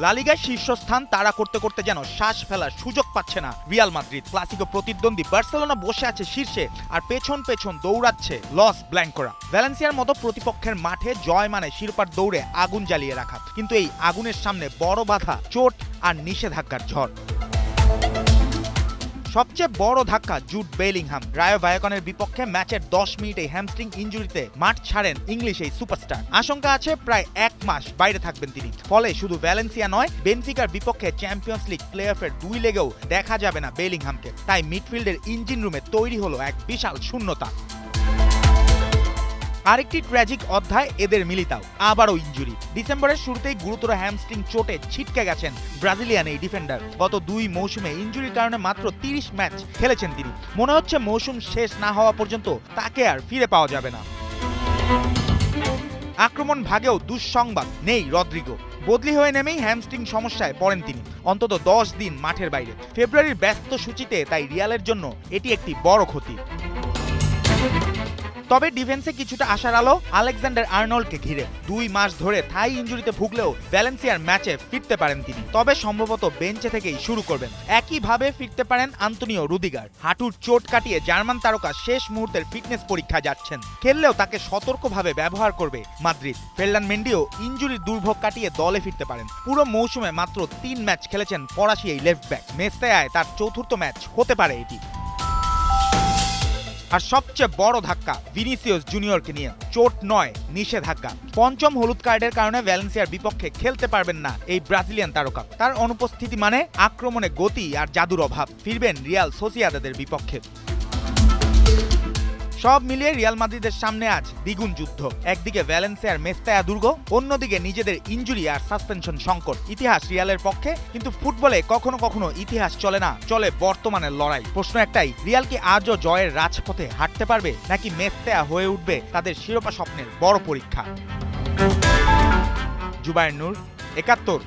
লা লিগায় শীর্ষস্থান তাড়া করতে করতে যেন শ্বাস ফেলার সুযোগ পাচ্ছে না রিয়াল মাদ্রিদ। ক্লাসিকো প্রতিদ্বন্দ্বী বার্সেলোনা বসে আছে শীর্ষে, আর পেছন পেছন দৌড়াচ্ছে লস ব্ল্যাঙ্কোরা। ভ্যালেন্সিয়ার মতো প্রতিপক্ষের মাঠে জয় মানে শিরোপার দৌড়ে আগুন জ্বালিয়ে রাখা, কিন্তু এই আগুনের সামনে বড় বাধা চোট আর নিষেধাজ্ঞার ঝড়। সবচেয়ে বড় ধাক্কা জুড বেলিংহাম। রায়ো ভায়াকনের বিপক্ষে ম্যাচের 10 মিনিটে হ্যামস্ট্রিং ইনজুরিতে মাঠ ছাড়েন ইংলিশ এই সুপারস্টার। আশঙ্কা আছে প্রায় 1 মাস বাইরে থাকবেন তিনি। ফলে শুধু ভ্যালেন্সিয়া নয়, বেনফিকার বিপক্ষে চ্যাম্পিয়ন্স লিগ প্লে অফের 2 লেগেও দেখা যাবে না বেলিংহামকে। তাই মিডফিল্ডের ইঞ্জিন রুমে তৈরি হলো এক বিশাল শূন্যতা। আরেকটি ট্র্যাজিক অধ্যায় এদের মিলিতাও, আবারও ইনজুরি। ডিসেম্বরের শুরুতেই গুরুতর হ্যামস্ট্রিং চোটে ছিটকে গেছেন ব্রাজিলিয়ান এই ডিফেন্ডার। গত 2 মৌসুমে ইনজুরির কারণে মাত্র 30 ম্যাচ খেলেছেন তিনি। মনে হচ্ছে মৌসুম শেষ না হওয়া পর্যন্ত তাকে আর ফিরে পাওয়া যাবে না। আক্রমণ ভাগেও দুঃসংবাদ, নেই রদ্রিগো। বদলি হয়ে নেমেই হ্যামস্ট্রিং সমস্যায় পড়েন তিনি, অন্তত 10 দিন মাঠের বাইরে। ফেব্রুয়ারির ব্যস্ত সূচিতে তাই রিয়ালের জন্য এটি একটি বড় ক্ষতি। তবে ডিফেন্সে কিছুটা আশার আলো আলেকজান্ডার আর্নল্ডকে ঘিরে। 2 মাস ধরে থাই ইনজুরিতে ভুগলেও ভ্যালেন্সিয়ার ম্যাচে ফিরতে পারেন তিনি, তবে সম্ভবত বেঞ্চে থেকেই শুরু করবেন। একইভাবে ফিরতে পারেন আন্তোনিও রুদিগার। হাঁটুর চোট কাটিয়ে জার্মান তারকা শেষ মুহূর্তের ফিটনেস পরীক্ষায় যাচ্ছেন। খেললেও তাকে সতর্কভাবে ব্যবহার করবে মাদ্রিদ। ফেরলান মেন্ডিও ইনজুরির দুর্ভোগ কাটিয়ে দলে ফিরতে পারেন। পুরো মৌসুমে মাত্র 3 ম্যাচ খেলেছেন ফরাসি এই লেফট ব্যাক। মেস্তায়ায় তার 4র্থ ম্যাচ হতে পারে এটি। আর সবচেয়ে বড় ধাক্কা ভিনিসিয়াস জুনিয়রকে নিয়ে। চোট নয়, নিষেধাজ্ঞা। 5ম হলুদ কার্ডের কারণে ভ্যালেন্সিয়ার বিপক্ষে খেলতে পারবেন না এই ব্রাজিলিয়ান তারকা। তার অনুপস্থিতি মানে আক্রমণে গতি আর জাদুর অভাব। ফিরবেন রিয়াল সোসিয়াদাদের বিপক্ষে। সব মিলিয়ে রিয়াল মাদ্রিদের সামনে আজ দ্বিগুণ যুদ্ধ। একদিকে ভ্যালেন্সিয়ার মেস্তায়া দুর্গ, অন্যদিকে নিজেদের ইনজুরি আর সাসপেনশন সংকট। ইতিহাস রিয়ালের পক্ষে, কিন্তু ফুটবলে কখনো কখনো ইতিহাস চলে না, চলে বর্তমানের লড়াই। প্রশ্ন একটাই, রিয়াল কি আজও জয়ের রাজপথে হাঁটতে পারবে, নাকি মেস্তায়া হয়ে উঠবে তাদের শিরোপা স্বপ্নের বড় পরীক্ষা? জুবায়ের নূর, ৭১।